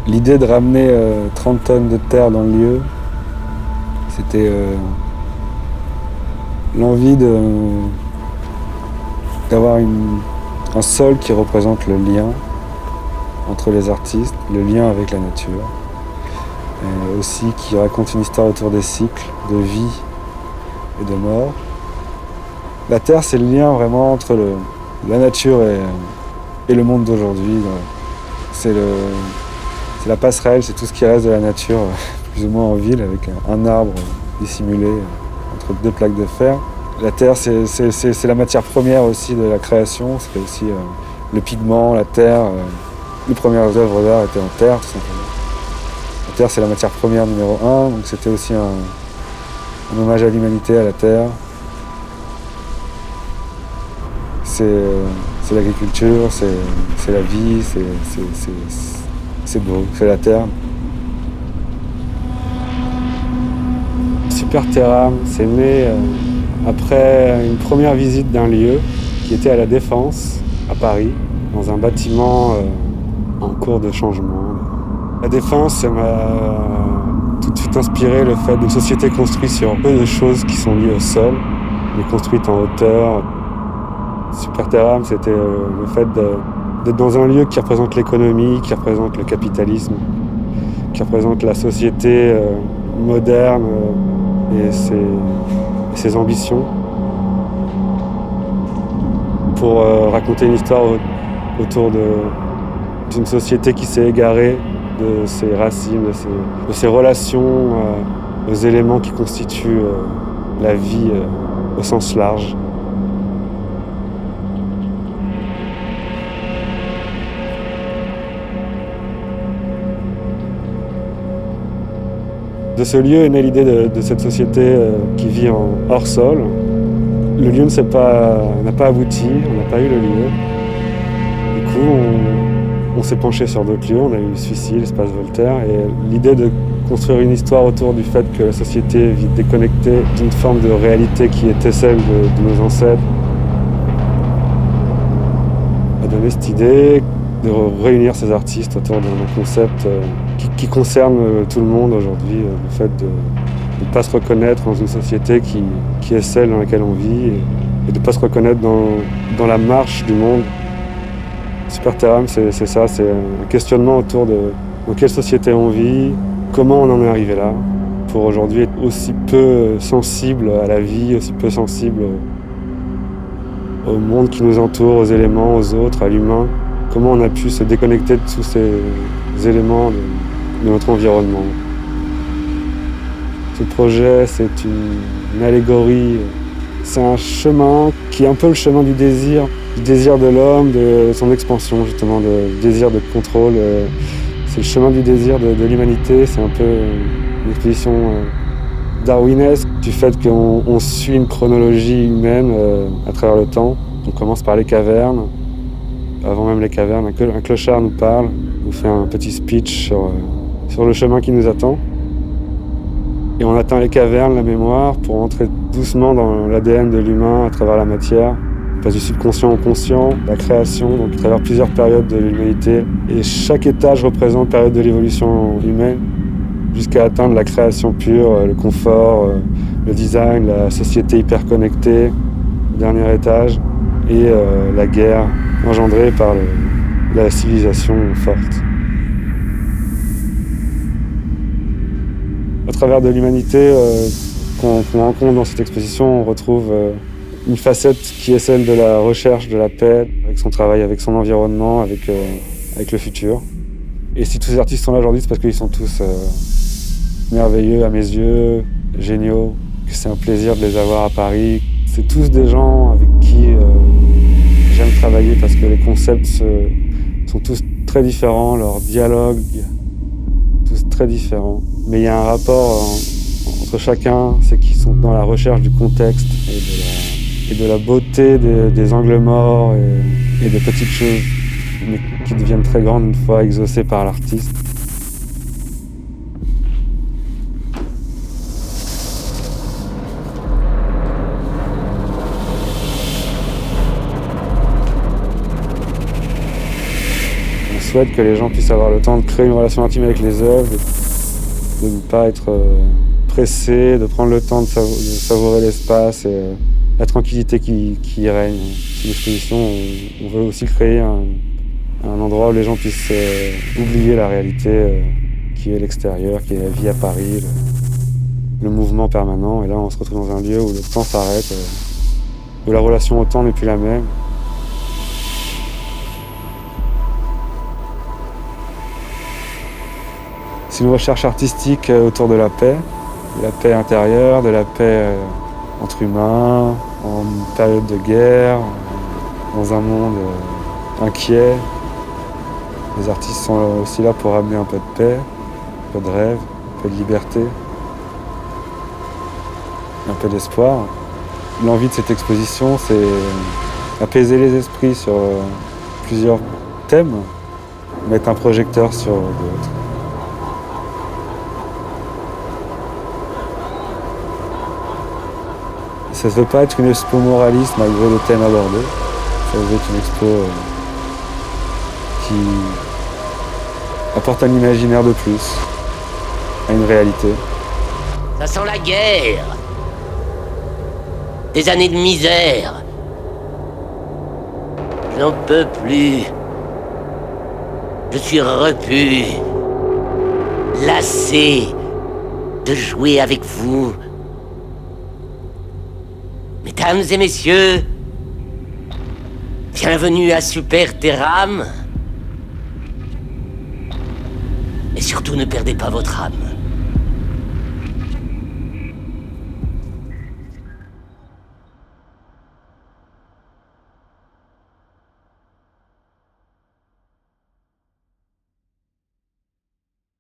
L'idée de ramener 30 tonnes de terre dans le lieu, c'était l'envie d'avoir un sol qui représente le lien entre les artistes, le lien avec la nature, et aussi qui raconte une histoire autour des cycles de vie et de mort. La terre, c'est le lien vraiment entre la nature et le monde d'aujourd'hui. C'est la passerelle, c'est tout ce qui reste de la nature, plus ou moins en ville, avec un arbre dissimulé entre deux plaques de fer. La terre, c'est la matière première aussi de la création. C'est aussi le pigment, la terre. Les premières œuvres d'art étaient en terre, tout simplement. La terre, c'est la matière première numéro 1, donc c'était aussi un hommage à l'humanité, à la terre. C'est l'agriculture, c'est la vie, c'est beau, c'est la terre. Super Terram, c'est né après une première visite d'un lieu qui était à la Défense, à Paris, dans un bâtiment en cours de changement. La Défense, ça m'a tout de suite inspiré le fait d'une société construite sur peu de choses qui sont liées au sol, mais construite en hauteur. Super Terram, c'était le fait d'être dans un lieu qui représente l'économie, qui représente le capitalisme, qui représente la société moderne et ses ambitions, pour raconter une histoire autour d'une société qui s'est égarée de ses racines, de ses relations aux éléments qui constituent la vie au sens large. De ce lieu est née l'idée de cette société qui vit en hors sol. Le lieu n'a pas abouti, on n'a pas eu le lieu. Du coup, on s'est penché sur d'autres lieux, on a eu celui-ci, l'espace Voltaire, et l'idée de construire une histoire autour du fait que la société vit déconnectée d'une forme de réalité qui était celle de nos ancêtres a donné cette idée de réunir ces artistes autour d'un concept qui concerne tout le monde aujourd'hui, le fait de ne pas se reconnaître dans une société qui est celle dans laquelle on vit et de ne pas se reconnaître dans la marche du monde. Super Terram, c'est ça, c'est un questionnement autour de dans quelle société on vit, comment on en est arrivé là, pour aujourd'hui être aussi peu sensible à la vie, aussi peu sensible au monde qui nous entoure, aux éléments, aux autres, à l'humain. Comment on a pu se déconnecter de tous ces éléments de notre environnement. Ce projet, c'est une allégorie, c'est un chemin qui est un peu le chemin du désir de l'homme, de son expansion justement, du désir de contrôle. C'est le chemin du désir de l'humanité, c'est un peu une exposition darwinesque du fait qu'on suit une chronologie humaine à travers le temps. On commence par les cavernes. Avant même les cavernes, un clochard nous parle, nous fait un petit speech sur le chemin qui nous attend. Et on atteint les cavernes, la mémoire, pour entrer doucement dans l'ADN de l'humain à travers la matière. On passe du subconscient au conscient, la création, donc à travers plusieurs périodes de l'humanité. Et chaque étage représente une période de l'évolution humaine, jusqu'à atteindre la création pure, le confort, le design, la société hyper connectée, le dernier étage, et la guerre engendrée par la civilisation forte. À travers de l'humanité qu'on rencontre dans cette exposition, on retrouve une facette qui est celle de la recherche de la paix, avec son travail, avec son environnement, avec le futur. Et si tous ces artistes sont là aujourd'hui, c'est parce qu'ils sont tous merveilleux à mes yeux, géniaux, que c'est un plaisir de les avoir à Paris. C'est tous des gens avec qui j'aime travailler parce que les concepts sont tous très différents, leurs dialogues tous très différents. Mais il y a un rapport entre chacun, c'est qu'ils sont dans la recherche du contexte et de la beauté des angles morts et des petites choses, mais qui deviennent très grandes une fois exaucées par l'artiste. On souhaite que les gens puissent avoir le temps de créer une relation intime avec les œuvres, de ne pas être pressé, de prendre le temps de savourer l'espace et la tranquillité qui y règne. C'est une exposition où on veut aussi créer un endroit où les gens puissent oublier la réalité qui est l'extérieur, qui est la vie à Paris, le mouvement permanent. Et là, on se retrouve dans un lieu où le temps s'arrête, où la relation au temps n'est plus la même. C'est une recherche artistique autour de la paix intérieure, de la paix entre humains, en période de guerre, dans un monde inquiet. Les artistes sont aussi là pour amener un peu de paix, un peu de rêve, un peu de liberté, un peu d'espoir. L'envie de cette exposition, c'est apaiser les esprits sur plusieurs thèmes, mettre un projecteur sur d'autres. Ça ne veut pas être une expo moraliste malgré le thème abordé. Ça veut être une expo qui apporte un imaginaire de plus à une réalité. Ça sent la guerre. Des années de misère. Je n'en peux plus. Je suis repu. Lassé de jouer avec vous. Mesdames et messieurs, bienvenue à Super Terram. Et surtout ne perdez pas votre âme.